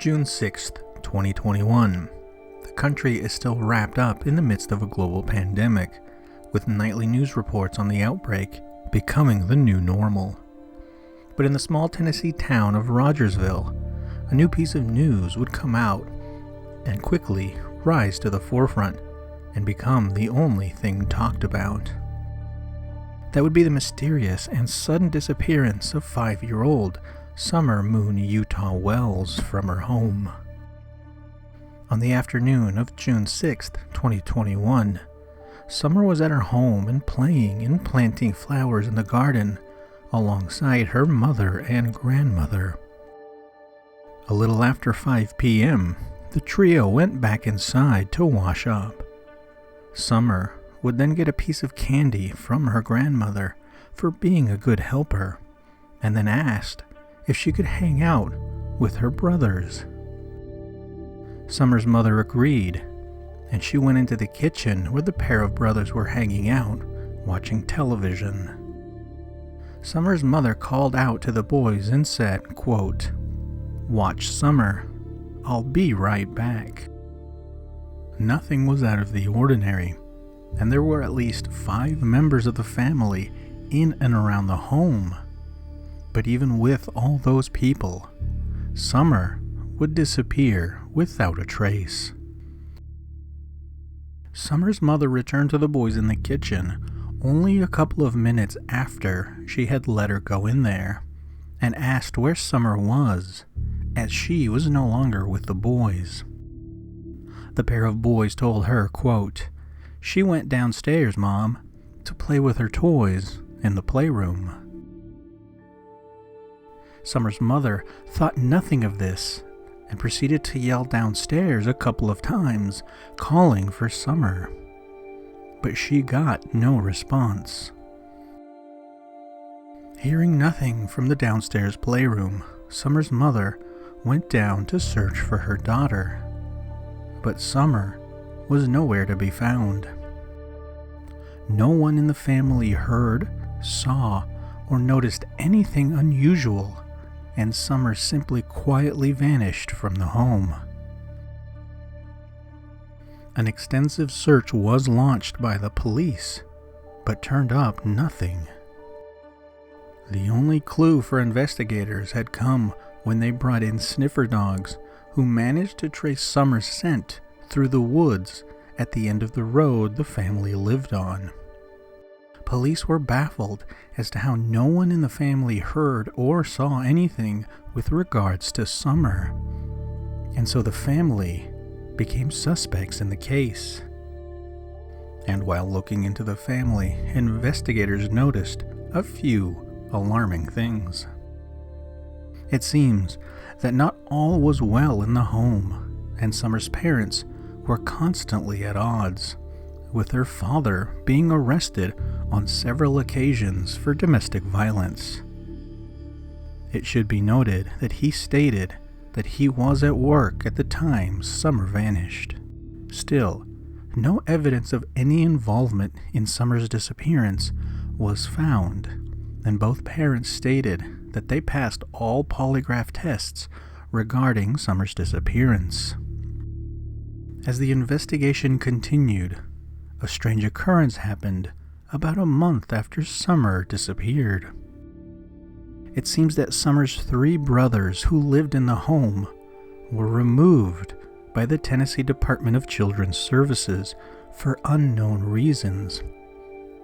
June 6th, 2021. The country is still wrapped up in the midst of a global pandemic, with nightly news reports on the outbreak becoming the new normal. But in the small Tennessee town of Rogersville, a new piece of news would come out and quickly rise to the forefront and become the only thing talked about. That would be the mysterious and sudden disappearance of 5-year-old Summer Moon Utah Wells from her home. On the afternoon of June 6th, 2021, Summer was at her home and playing and planting flowers in the garden alongside her mother and grandmother. A little after 5 p.m., the trio went back inside to wash up. Summer would then get a piece of candy from her grandmother for being a good helper, and then asked if she could hang out with her brothers. Summer's mother agreed, and she went into the kitchen where the pair of brothers were hanging out, watching television. Summer's mother called out to the boys and said, quote, "Watch Summer, I'll be right back." Nothing was out of the ordinary, and there were at least 5 members of the family in and around the home. But even with all those people, Summer would disappear without a trace. Summer's mother returned to the boys in the kitchen only a couple of minutes after she had let her go in there, and asked where Summer was, as she was no longer with the boys. The pair of boys told her, quote, "She went downstairs, Mom, to play with her toys in the playroom." Summer's mother thought nothing of this and proceeded to yell downstairs a couple of times, calling for Summer. But she got no response. Hearing nothing from the downstairs playroom, Summer's mother went down to search for her daughter. But Summer was nowhere to be found. No one in the family heard, saw, or noticed anything unusual, and Summer simply quietly vanished from the home. An extensive search was launched by the police, but turned up nothing. The only clue for investigators had come when they brought in sniffer dogs who managed to trace Summer's scent through the woods at the end of the road the family lived on. Police were baffled as to how no one in the family heard or saw anything with regards to Summer, and so the family became suspects in the case. And while looking into the family, investigators noticed a few alarming things. It seems that not all was well in the home, and Summer's parents were constantly at odds, with her father being arrested on several occasions for domestic violence. It should be noted that he stated that he was at work at the time Summer vanished. Still, no evidence of any involvement in Summer's disappearance was found, and both parents stated that they passed all polygraph tests regarding Summer's disappearance. As the investigation continued, a strange occurrence happened about a month after Summer disappeared. It seems that Summer's 3 brothers who lived in the home were removed by the Tennessee Department of Children's Services for unknown reasons,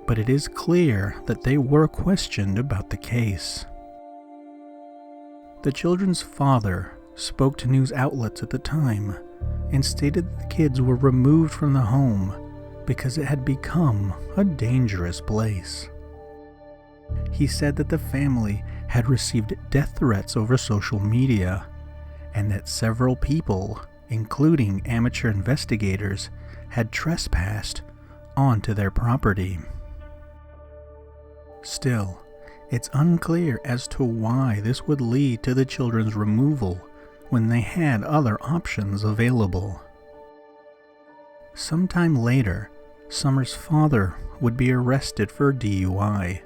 but it is clear that they were questioned about the case. The children's father spoke to news outlets at the time and stated that the kids were removed from the home because it had become a dangerous place. He said that the family had received death threats over social media, and that several people, including amateur investigators, had trespassed onto their property. Still, it's unclear as to why this would lead to the children's removal when they had other options available. Sometime later, Summer's father would be arrested for DUI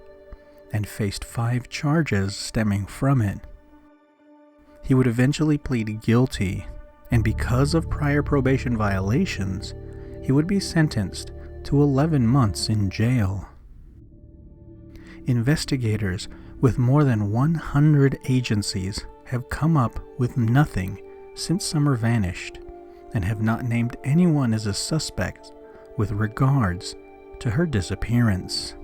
and faced 5 charges stemming from it. He would eventually plead guilty, and because of prior probation violations, he would be sentenced to 11 months in jail. Investigators with more than 100 agencies have come up with nothing since Summer vanished, and have not named anyone as a suspect with regards to her disappearance.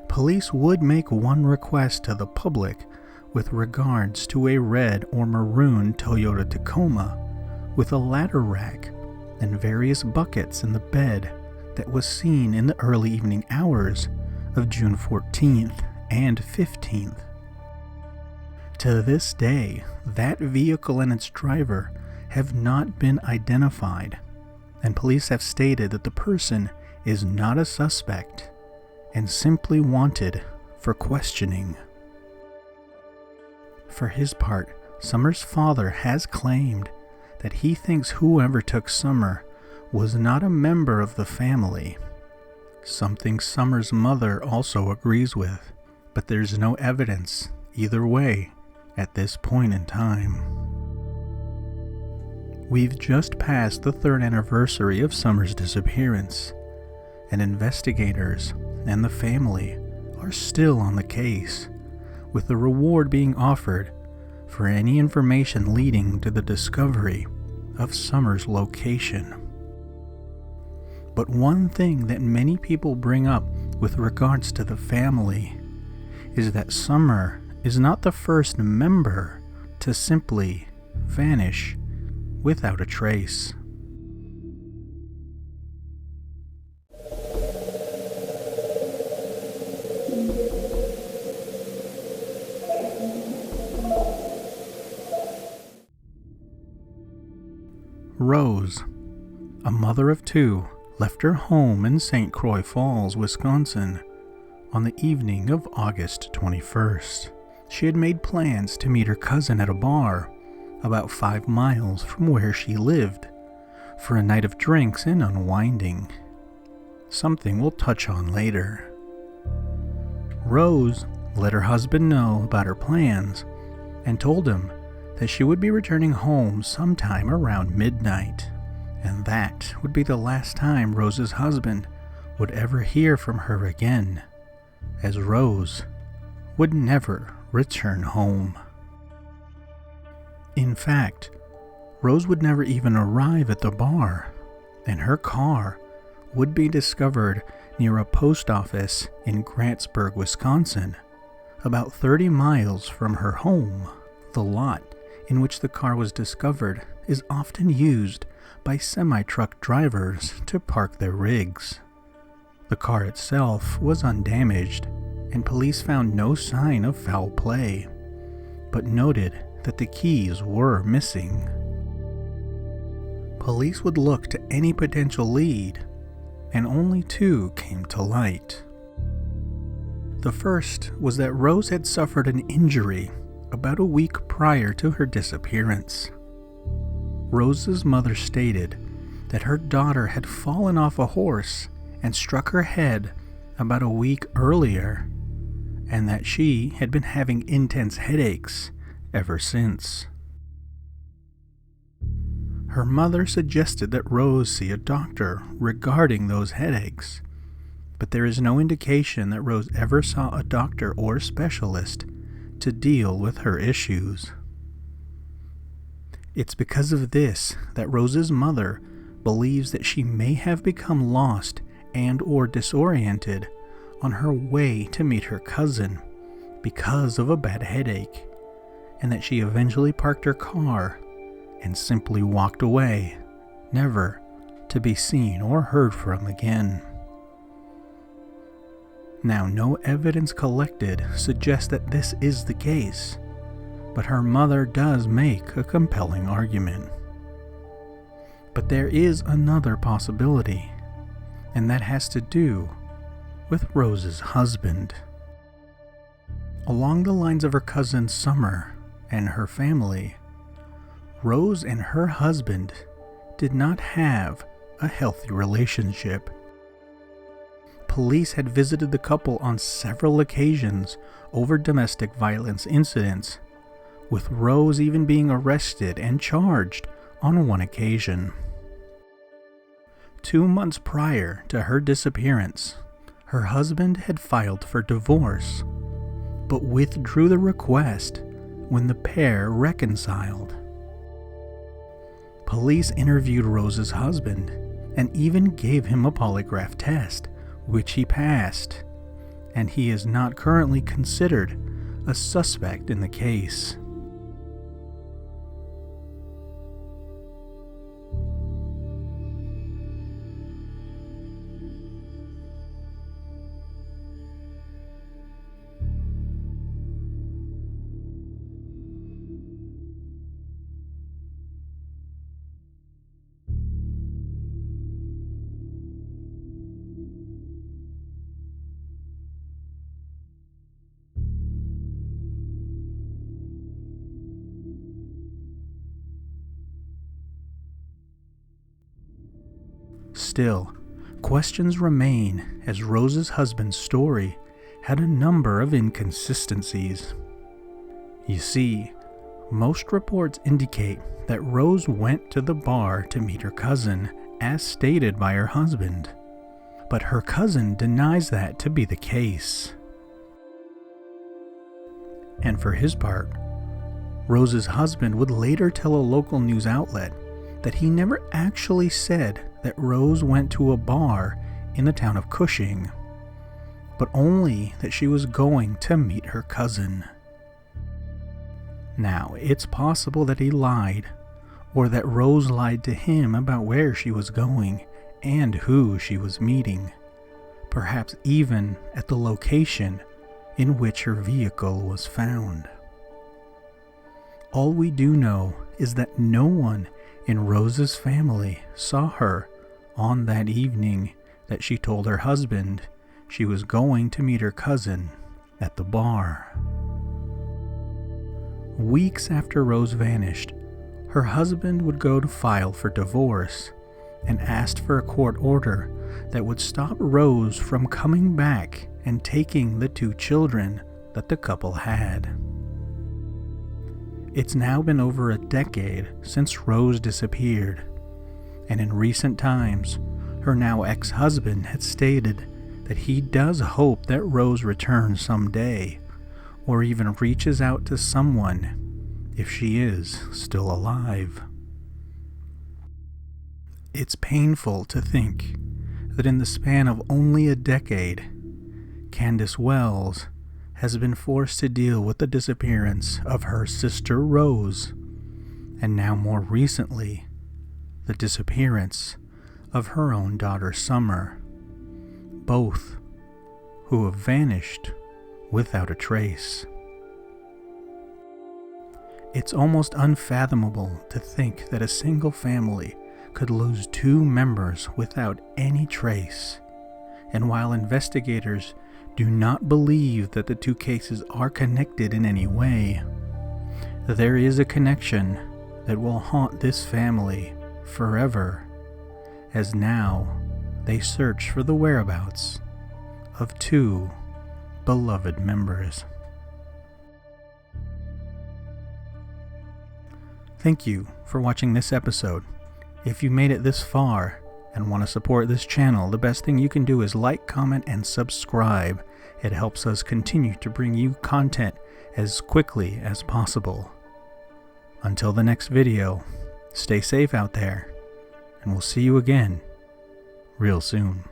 Police would make one request to the public with regards to a red or maroon Toyota Tacoma with a ladder rack and various buckets in the bed that was seen in the early evening hours of June 14th and 15th. To this day, that vehicle and its driver have not been identified, and police have stated that the person is not a suspect and simply wanted for questioning. For his part, Summer's father has claimed that he thinks whoever took Summer was not a member of the family, something Summer's mother also agrees with, but there's no evidence either way at this point in time. We've just passed the 3rd anniversary of Summer's disappearance, and investigators and the family are still on the case, with the reward being offered for any information leading to the discovery of Summer's location. But one thing that many people bring up with regards to the family is that Summer is not the first member to simply vanish without a trace. Rose, a mother of 2, left her home in St. Croix Falls, Wisconsin, on the evening of August 21st. She had made plans to meet her cousin at a bar about 5 miles from where she lived for a night of drinks and unwinding, something we'll touch on later. Rose let her husband know about her plans and told him that she would be returning home sometime around midnight, and that would be the last time Rose's husband would ever hear from her again, as Rose would never return home. In fact, Rose would never even arrive at the bar, and her car would be discovered near a post office in Grantsburg, Wisconsin, about 30 miles from her home. The lot in which the car was discovered is often used by semi-truck drivers to park their rigs. The car itself was undamaged, and police found no sign of foul play, but noted that the keys were missing. Police would look to any potential lead, and only 2 came to light. The first was that Rose had suffered an injury about a week prior to her disappearance. Rose's mother stated that her daughter had fallen off a horse and struck her head about a week earlier, and that she had been having intense headaches ever since. Her mother suggested that Rose see a doctor regarding those headaches, but there is no indication that Rose ever saw a doctor or specialist to deal with her issues. It's because of this that Rose's mother believes that she may have become lost and or disoriented on her way to meet her cousin because of a bad headache, and that she eventually parked her car and simply walked away, never to be seen or heard from again. Now, no evidence collected suggests that this is the case, but her mother does make a compelling argument. But there is another possibility, and that has to do with Rose's husband. Along the lines of her cousin Summer and her family, Rose and her husband did not have a healthy relationship. Police had visited the couple on several occasions over domestic violence incidents with Rose even being arrested and charged on one occasion. 2 months prior to her disappearance, her husband had filed for divorce, but withdrew the request when the pair reconciled. Police interviewed Rose's husband and even gave him a polygraph test, which he passed, and he is not currently considered a suspect in the case. Still, questions remain as Rose's husband's story had a number of inconsistencies. You see, most reports indicate that Rose went to the bar to meet her cousin, as stated by her husband, but her cousin denies that to be the case. And for his part, Rose's husband would later tell a local news outlet that he never actually said that Rose went to a bar in the town of Cushing, but only that she was going to meet her cousin. Now, it's possible that he lied, or that Rose lied to him about where she was going and who she was meeting, perhaps even at the location in which her vehicle was found. All we do know is that no one in Rose's family saw her on that evening that she told her husband she was going to meet her cousin at the bar. Weeks after Rose vanished, her husband would go to file for divorce and asked for a court order that would stop Rose from coming back and taking the 2 children that the couple had. It's now been over a decade since Rose disappeared, and in recent times, her now ex-husband had stated that he does hope that Rose returns someday, or even reaches out to someone if she is still alive. It's painful to think that in the span of only a decade, Candace Wells has been forced to deal with the disappearance of her sister Rose, and now more recently, the disappearance of her own daughter Summer, both who have vanished without a trace. It's almost unfathomable to think that a single family could lose 2 members without any trace, and while investigators do not believe that the 2 cases are connected in any way, there is a connection that will haunt this family forever, as now they search for the whereabouts of 2 beloved members. Thank you for watching this episode. If you made it this far and want to support this channel, the best thing you can do is like, comment, and subscribe. It helps us continue to bring you content as quickly as possible. Until the next video, stay safe out there, and we'll see you again real soon.